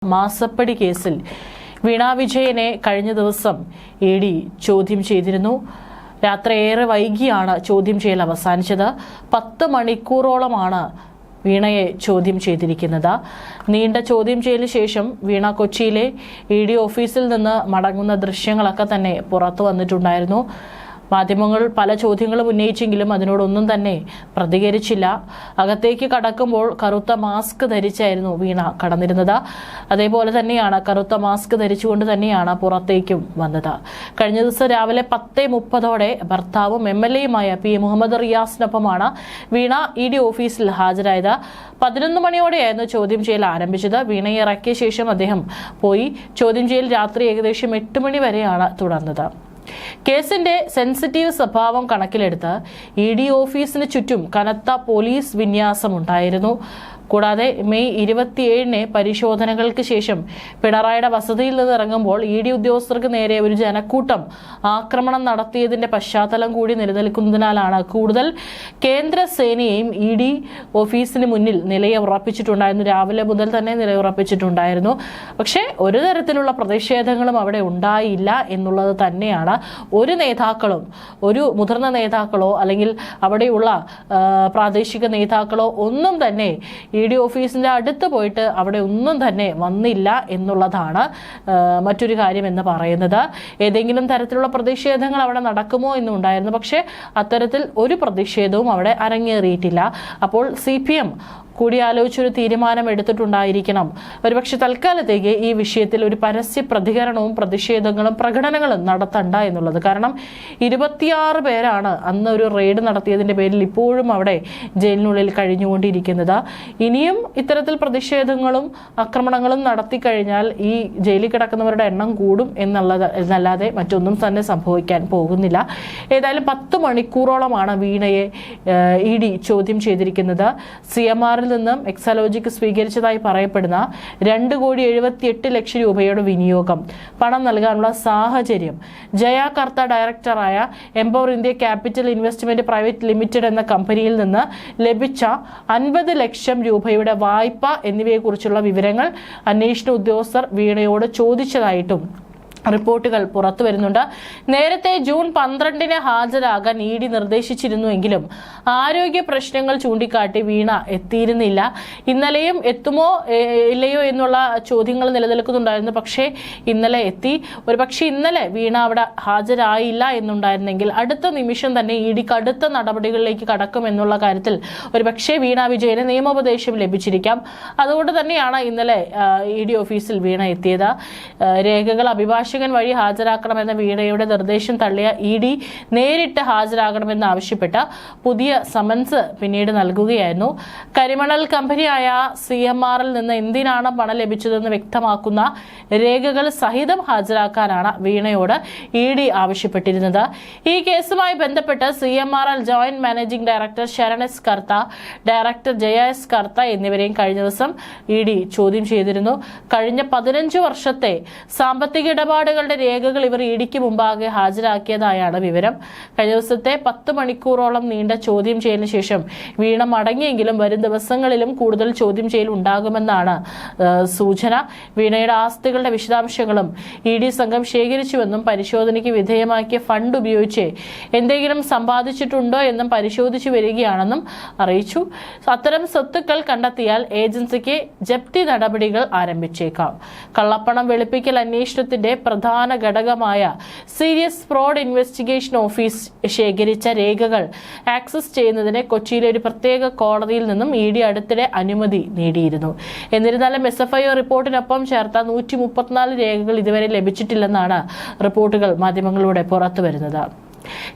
മാസപ്പടി കേസിൽ വീണ വിജയനെ കഴിഞ്ഞ ദിവസം ED ചോദ്യം ചെയ്തിരുന്നു. രാത്രി ഏറെ വൈകിയാണ് ചോദ്യം ചെയ്യൽ അവസാനിച്ചത്. 10 മണിക്കൂറോളമാണ് വീണയെ ചോദ്യം ചെയ്തിരിക്കുന്നത്. നീണ്ട ചോദ്യം ചെയ്യലിന് ശേഷം വീണ കൊച്ചിയിലെ ED ഓഫീസിൽ നിന്ന് മടങ്ങുന്ന ദൃശ്യങ്ങളൊക്കെ തന്നെ പുറത്തു വന്നിട്ടുണ്ടായിരുന്നു. മാധ്യമങ്ങൾ പല ചോദ്യങ്ങളും ഉന്നയിച്ചെങ്കിലും അതിനോടൊന്നും തന്നെ പ്രതികരിച്ചില്ല. അകത്തേക്ക് കടക്കുമ്പോൾ കറുത്ത മാസ്ക് ധരിച്ചായിരുന്നു വീണ കടന്നിരുന്നത്. അതേപോലെ തന്നെയാണ് കറുത്ത മാസ്ക് ധരിച്ചുകൊണ്ട് തന്നെയാണ് പുറത്തേക്കും വന്നത്. കഴിഞ്ഞ ദിവസം രാവിലെ 10:30 ഭർത്താവും MLAയുമായ P. മുഹമ്മദ് റിയാസിനൊപ്പമാണ് വീണ ED ഓഫീസിൽ ഹാജരായത്. 11 മണിയോടെയായിരുന്നു ചോദ്യം ചെയ്യൽ ആരംഭിച്ചത്. വീണയെ ഇറക്കിയ ശേഷം അദ്ദേഹം പോയി. ചോദ്യം ചെയ്യൽ രാത്രി ഏകദേശം 8 മണി വരെയാണ് തുടർന്നത്. കേസിന്റെ സെൻസിറ്റീവ് സ്വഭാവം കണക്കിലെടുത്ത് ED ഓഫീസിന് ചുറ്റും കനത്ത പോലീസ് വിന്യാസമുണ്ടായിരുന്നു. കൂടാതെ മെയ് 27 പരിശോധനകൾക്ക് ശേഷം പിണറായിയുടെ വസതിയിൽ നിന്ന് ഇറങ്ങുമ്പോൾ ED ഉദ്യോഗസ്ഥർക്ക് നേരെ ഒരു ജനക്കൂട്ടം ആക്രമണം നടത്തിയതിന്റെ പശ്ചാത്തലം കൂടി നിലനിൽക്കുന്നതിനാലാണ് കൂടുതൽ കേന്ദ്ര സേനയെയും ED ഓഫീസിന് മുന്നിൽ നിലയുറപ്പിച്ചിട്ടുണ്ടായിരുന്നു. രാവിലെ മുതൽ തന്നെ നിലയുറപ്പിച്ചിട്ടുണ്ടായിരുന്നു. പക്ഷേ ഒരു തരത്തിലുള്ള പ്രതിഷേധങ്ങളും അവിടെ ഉണ്ടായില്ല എന്നുള്ളത് തന്നെയാണ്. ഒരു നേതാക്കളും, ഒരു മുതിർന്ന നേതാക്കളോ അല്ലെങ്കിൽ അവിടെയുള്ള പ്രാദേശിക നേതാക്കളോ ഒന്നും തന്നെ ED ഓഫീസിന്റെ അടുത്ത് പോയിട്ട് അവിടെ ഒന്നും തന്നെ വന്നില്ല എന്നുള്ളതാണ് മറ്റൊരു കാര്യം എന്ന് പറയുന്നത്. ഏതെങ്കിലും തരത്തിലുള്ള പ്രതിഷേധങ്ങൾ അവിടെ നടക്കുമോ എന്നുണ്ടായിരുന്നു. പക്ഷേ അത്തരത്തിൽ ഒരു പ്രതിഷേധവും അവിടെ അരങ്ങേറിയിട്ടില്ല. അപ്പോൾ CPM കൂടിയാലോചിച്ചൊരു തീരുമാനം എടുത്തിട്ടുണ്ടായിരിക്കണം. ഒരുപക്ഷെ തൽക്കാലത്തേക്ക് ഈ വിഷയത്തിൽ ഒരു പരസ്യ പ്രതികരണവും പ്രതിഷേധങ്ങളും പ്രകടനങ്ങളും നടത്തണ്ട എന്നുള്ളത്. കാരണം 26 പേരാണ് അന്ന് ഒരു റെയ്ഡ് നടത്തിയതിന്റെ പേരിൽ ഇപ്പോഴും അവിടെ ജയിലിനുള്ളിൽ കഴിഞ്ഞുകൊണ്ടിരിക്കുന്നത്. ഇനിയും ഇത്തരത്തിൽ പ്രതിഷേധങ്ങളും ആക്രമണങ്ങളും നടത്തിക്കഴിഞ്ഞാൽ ഈ ജയിലിൽ കിടക്കുന്നവരുടെ എണ്ണം കൂടും എന്നല്ലാതെ മറ്റൊന്നും തന്നെ സംഭവിക്കാൻ പോകുന്നില്ല. ഏതായാലും 10 മണിക്കൂറോളമാണ് വീണയെ ED ചോദ്യം ചെയ്തിരിക്കുന്നത്. CMRൽ നിന്നും എക്സാലോജിക് സ്വീകരിച്ചതായി പറയപ്പെടുന്ന 2,78,00,000 രൂപയുടെ വിനിയോഗം, പണം നൽകാനുള്ള സാഹചര്യം, ജയാകർത്ത ഡയറക്ടറായ empower India capital investment private limited എന്ന കമ്പനിയിൽ നിന്ന് ലഭിച്ച 50 ലക്ഷം രൂപയുടെ വായ്പ എന്നിവയെക്കുറിച്ചുള്ള വിവരങ്ങൾ അന്വേഷണ ഉദ്യോഗസ്ഥർ വീണയോട് ചോദിച്ചതായിട്ടും റിപ്പോർട്ടുകൾ പുറത്തു വരുന്നുണ്ട്. നേരത്തെ ജൂൺ 12 ഹാജരാകാൻ ED നിർദ്ദേശിച്ചിരുന്നുവെങ്കിലും ആരോഗ്യ പ്രശ്നങ്ങൾ ചൂണ്ടിക്കാട്ടി വീണ എത്തിയിരുന്നില്ല. ഇന്നലെയും എത്തുമോ ഇല്ലയോ എന്നുള്ള ചോദ്യങ്ങൾ നിലനിൽക്കുന്നുണ്ടായിരുന്നു. പക്ഷേ ഇന്നലെ എത്തി. ഒരുപക്ഷെ ഇന്നലെ വീണ അവിടെ ഹാജരായില്ല എന്നുണ്ടായിരുന്നെങ്കിൽ അടുത്ത നിമിഷം തന്നെ ED കടുത്ത നടപടികളിലേക്ക് കടക്കുമെന്നുള്ള കാര്യത്തിൽ ഒരുപക്ഷെ വീണ വിജയന് നിയമോപദേശം ലഭിച്ചിരിക്കാം. അതുകൊണ്ട് തന്നെയാണ് ഇന്നലെ ED ഓഫീസിൽ വീണ എത്തിയത്. രേഖകൾ അഭിഭാഷകൻ വഴി ഹാജരാക്കണമെന്ന വീണയുടെ നിർദ്ദേശം തള്ളിയ ED നേരിട്ട് ഹാജരാകണമെന്ന് ആവശ്യപ്പെട്ട് പുതിയ സമൻസ് പിന്നീട് നൽകുകയായിരുന്നു. കരിമണൽ കമ്പനിയായ CMRൽ നിന്ന് എന്തിനാണ് പണം ലഭിച്ചതെന്ന് വ്യക്തമാക്കുന്ന രേഖകൾ സഹിതം ഹാജരാക്കാനാണ് വീണയോട് ED ആവശ്യപ്പെട്ടിരുന്നത്. ഈ കേസുമായി ബന്ധപ്പെട്ട് CMRൽ joint managing director Saran S. Kartha, director Jaya S. Kartha എന്നിവരെയും കഴിഞ്ഞ ദിവസം ED ചോദ്യം ചെയ്തിരുന്നു. കഴിഞ്ഞ 15 വർഷത്തെ സാമ്പത്തിക ഇടപാടുകളുടെ രേഖകൾ ഇവർ EDക്ക് മുമ്പാകെ ഹാജരാക്കിയതായാണ് വിവരം. കഴിഞ്ഞ ദിവസത്തെ 10 മണിക്കൂറോളം നീണ്ട ചോദ്യം ചെയ്യലിന് ശേഷം വീണ മടങ്ങിയെങ്കിലും വരും ദിവസങ്ങളിലും കൂടുതൽ ചോദ്യം ചെയ്യൽ ഉണ്ടാകുമെന്നാണ് സൂചന. വീണയുടെ ആസ്തികളുടെ വിശദാംശങ്ങളും ED സംഘം ശേഖരിച്ചുവെന്നും പരിശോധനയ്ക്ക് വിധേയമാക്കിയ ഫണ്ട് ഉപയോഗിച്ച് എന്തെങ്കിലും സമ്പാദിച്ചിട്ടുണ്ടോ എന്നും പരിശോധിച്ചു വരികയാണെന്നും അറിയിച്ചു. അത്തരം സ്വത്തുക്കൾ കണ്ടെത്തിയാൽ ഏജൻസിക്ക് ജപ്തി നടപടികൾ ആരംഭിച്ചേക്കാം. കള്ളപ്പണം വെളുപ്പിക്കൽ അന്വേഷണത്തിന്റെ പ്രധാന ഘടകമായ സീരിയസ് ഫ്രോഡ് ഇൻവെസ്റ്റിഗേഷൻ ഓഫീസ് ശേഖരിച്ച രേഖകൾ ആക്സസ് ചെയ്യുന്നതിന് കൊച്ചിയിലെ ഒരു പ്രത്യേക കോടതിയിൽ നിന്നും ED അടുത്തിടെ അനുമതി നേടിയിരുന്നു. എന്നിരുന്നാലും SFIO റിപ്പോർട്ടിനൊപ്പം ചേർത്ത 134 രേഖകൾ ഇതുവരെ ലഭിച്ചിട്ടില്ലെന്നാണ് റിപ്പോർട്ടുകൾ മാധ്യമങ്ങളിലൂടെ പുറത്തുവരുന്നത്.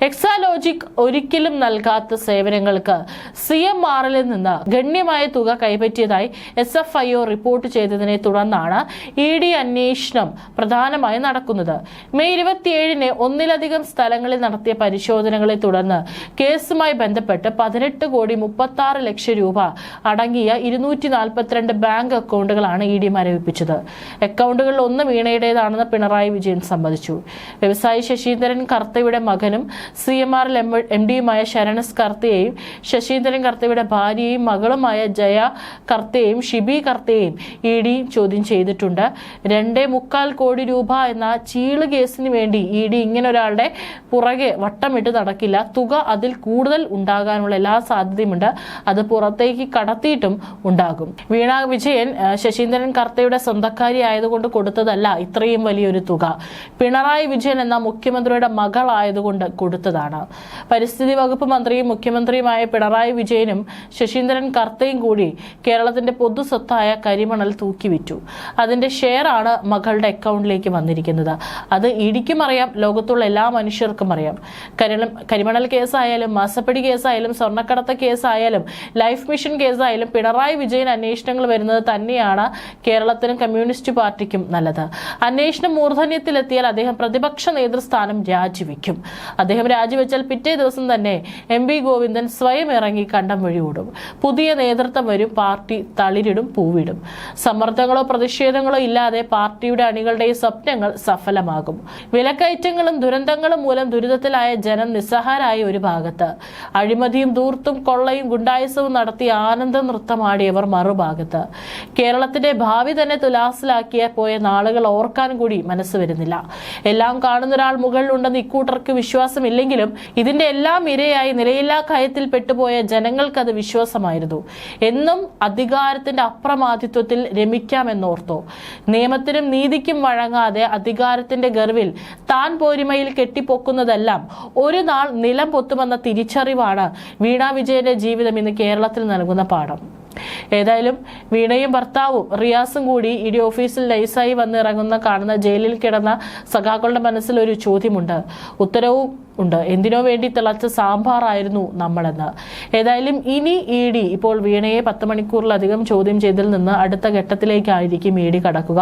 എക്സാലോജിക് ഒരിക്കലും നൽകാത്ത സേവനങ്ങൾക്ക് CMRൽ നിന്ന് ഗണ്യമായ തുക കൈപ്പറ്റിയതായി SFIO റിപ്പോർട്ട് ചെയ്തതിനെ തുടർന്നാണ് ED അന്വേഷണം പ്രധാനമായി നടക്കുന്നത്. മെയ് 27 ഒന്നിലധികം സ്ഥലങ്ങളിൽ നടത്തിയ പരിശോധനകളെ തുടർന്ന് കേസുമായി ബന്ധപ്പെട്ട് 18,36,00,000 രൂപ അടങ്ങിയ 242 ബാങ്ക് അക്കൗണ്ടുകളാണ് ED മരവിപ്പിച്ചത്. അക്കൗണ്ടുകളിൽ ഒന്ന് വീണയുടേതാണെന്ന് പിണറായി വിജയൻ സമ്മതിച്ചു. വ്യവസായി ശശീന്ദ്രൻ കർത്തയുടെ മകനും CMRL MDയുമായ ശരണസ് കർത്തയെയും ശശീന്ദ്രൻ കർത്തയുടെ ഭാര്യയും മകളുമായ ജയ കർത്തയെയും ഷിബി കർത്തയെയും ED ചോദ്യം ചെയ്തിട്ടുണ്ട്. 2.25 കോടി രൂപ എന്ന ചീള് കേസിന് വേണ്ടി ED ഇങ്ങനെ ഒരാളുടെ പുറകെ വട്ടമിട്ട് നടക്കില്ല. തുക അതിൽ കൂടുതൽ ഉണ്ടാകാനുള്ള എല്ലാ സാധ്യതയുമുണ്ട്. അത് പുറത്തേക്ക് കടത്തിയിട്ടും ഉണ്ടാകും. വീണ വിജയൻ ശശീന്ദ്രൻ കർത്തയുടെ സ്വന്തക്കാരി ആയതുകൊണ്ട് കൊടുത്തതല്ല ഇത്രയും വലിയൊരു തുക. പിണറായി വിജയൻ എന്ന മുഖ്യമന്ത്രിയുടെ മകളായതുകൊണ്ട് കൊടുത്തതാണ്. പരിസ്ഥിതി വകുപ്പ് മന്ത്രിയും മുഖ്യമന്ത്രിയുമായ പിണറായി വിജയനും ശശീന്ദ്രൻ കർത്തയും കൂടി കേരളത്തിന്റെ പൊതുസ്വത്തായ കരിമണൽ തൂക്കിവിറ്റു. അതിന്റെ ഷെയറാണ് മകളുടെ അക്കൗണ്ടിലേക്ക് വന്നിരിക്കുന്നത്. അത് ഇടിക്കും അറിയാം, ലോകത്തുള്ള എല്ലാ മനുഷ്യർക്കും അറിയാം. കരിമണൽ കേസായാലും മാസപ്പടി കേസായാലും സ്വർണ്ണക്കടത്ത് കേസായാലും ലൈഫ് മിഷൻ കേസായാലും പിണറായി വിജയൻ അന്വേഷണങ്ങൾ വരുന്നത് തന്നെയാണ് കേരളത്തിനും കമ്മ്യൂണിസ്റ്റ് പാർട്ടിക്കും നല്ലത്. അന്വേഷണം മൂർധന്യത്തിലെത്തിയാൽ അദ്ദേഹം പ്രതിപക്ഷ നേതൃസ്ഥാനം രാജിവെക്കും. അദ്ദേഹം രാജിവെച്ചാൽ പിറ്റേ ദിവസം തന്നെ MP ഗോവിന്ദൻ സ്വയം ഇറങ്ങി കണ്ടം വഴി ഓടും. പുതിയ നേതൃത്വം വരും. പാർട്ടി തളിരിടും, പൂവിടും. സമ്മർദ്ദങ്ങളോ പ്രതിഷേധങ്ങളോ ഇല്ലാതെ പാർട്ടിയുടെ അണികളുടെ സ്വപ്നങ്ങൾ സഫലമാകും. വിലക്കയറ്റങ്ങളും ദുരന്തങ്ങളും മൂലം ദുരിതത്തിലായ ജനം നിസ്സഹാരായ ഒരു ഭാഗത്ത്, അഴിമതിയും ധൂർത്തും കൊള്ളയും ഗുണ്ടായുസവും നടത്തി ആനന്ദ നൃത്തമാടിയവർ മറുഭാഗത്ത്. കേരളത്തിന്റെ ഭാവി തന്നെ തുലാസിലാക്കിയ പോയ നാളുകൾ ഓർക്കാൻ കൂടി മനസ്സ് വരുന്നില്ല. എല്ലാം കാണുന്ന ഒരാൾ മുകളിലുണ്ടെന്ന് ഇക്കൂട്ടർക്ക് വിശ്വാസമില്ലെങ്കിലും ഇതിന്റെ എല്ലാം ഇരയായി നിലയില്ലാ കയത്തിൽ പെട്ടുപോയ ജനങ്ങൾക്കത് വിശ്വാസമായിരുന്നു. എന്നും അധികാരത്തിന്റെ അപ്രമാദിത്വത്തിൽ രമിക്കാമെന്നോർത്തോ. നിയമത്തിനും നീതിക്കും വഴങ്ങാതെ അധികാരത്തിന്റെ ഗർവിൽ താൻ പോരിമയിൽ കെട്ടിപ്പൊക്കുന്നതെല്ലാം ഒരു നാൾ നിലം പൊത്തുമെന്ന തിരിച്ചറിവാണ് വീണ വിജയന്റെ ജീവിതം ഇന്ന് കേരളത്തിൽ നൽകുന്ന പാഠം. ഏതായാലും വീണയും ഭർത്താവും റിയാസും കൂടി ED ഓഫീസിൽ നൈസായി വന്നിറങ്ങുന്ന കാണുന്ന ജയിലിൽ കിടന്ന സഖാക്കളുടെ മനസ്സിൽ ഒരു ചോദ്യമുണ്ട്, ഉത്തരവും ഉണ്ട്. എന്തിനോ വേണ്ടി തിളച്ച സാമ്പാറായിരുന്നു നമ്മളെന്ന്. ഏതായാലും ഇനി ED ഇപ്പോൾ വീണയെ 10 മണിക്കൂറിലധികം ചോദ്യം ചെയ്തതിൽ നിന്ന് അടുത്ത ഘട്ടത്തിലേക്കായിരിക്കും ED കടക്കുക.